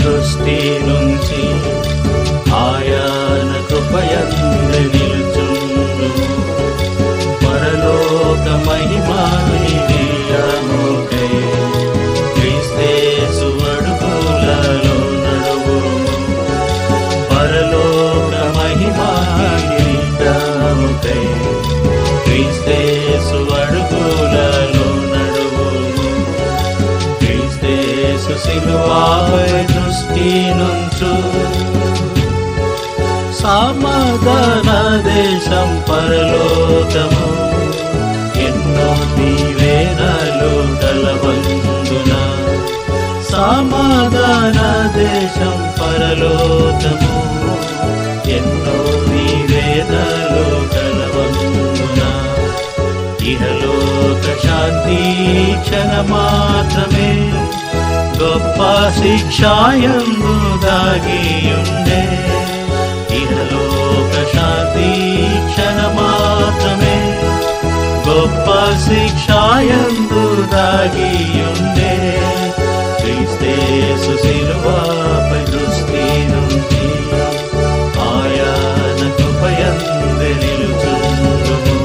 దృష్టి నుంచి ఆయన కృపయందు నిలుచుండు. పరలోక మహిమా కిరీటముకై క్రీస్తేసు అడుగులలో నడువుము. పరలోక మహిమా కిరీటముకై క్రీస్తేసు అడుగులలో నడువుము. క్రీస్తేసు సిలువపై దృష్టి నుంచు. సమాధాన దేశం పరలోకము ఎన్నో దీవెనలు కలవందున. సమాధాన దేశం పరలోకము ఎన్నో దీవెనలు కలవందున. ఇహలోక శాంతి క్షణ మాత్రమే గొప్ప శిక్షాయందు దాగియుండే. ఇహలోక శాంతి క్షణ మాత్రమే గొప్ప శిక్షాయందు దాగియుండే. క్రీస్తేసు సిలువపై దృష్టి నుంచి ఆయన కృపయందు నిలుచుండుము.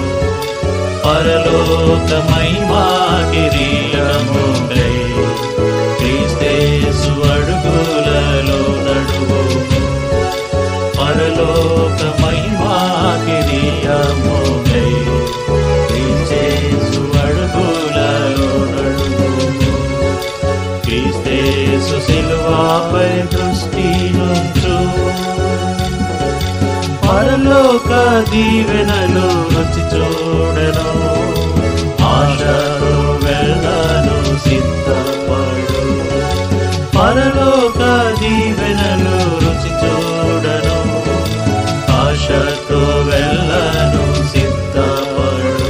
పరలోక మహిమా కిరీటముకై క్రీస్తేసు అడుగులలో నడువుము. పరలోక మహిమా కిరీటముకై క్రీస్తేసు అడుగులలో నడువుము. క్రీస్తేసు సిలువపై దృష్టి నుంచు. పరలోక దీవెనలు రుచి చూడను. ఆశతో వెళ్ళను సిద్ధపడు. పరలోక దీవెనలు రుచి చూడను. ఆశతో వెళ్ళను సిద్ధపడు.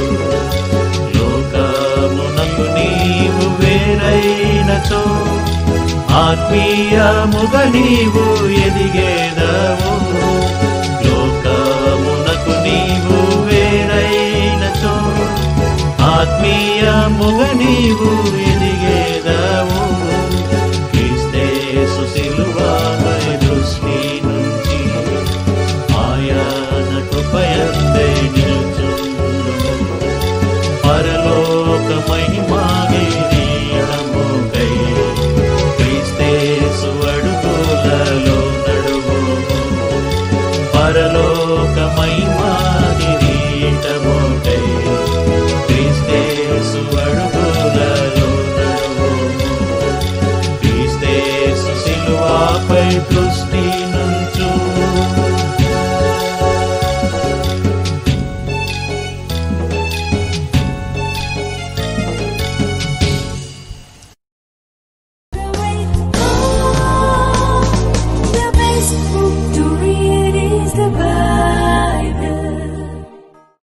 లోకమునకు నీవు వేరైనచో ఆత్మీయముగా నీవు ఎదిగేదవు. లోకమునకు నీవు వేరైనచో ఆత్మీయముగా నీవు ఎదిగేదవు. క్రీస్తేసు సిలువపై దృష్టి నుంచి ఆయన కృపయందే నిలుచుండుము. పరలోక మహిమా కిరీటముకై క్రీస్తేసు అడుగులలో నడువుము. పరలోక మహిమా కిరీటముకై క్రీస్తేసు అడుగులలో నడువుము. క్రీస్తేసు సిలువపై దృష్టి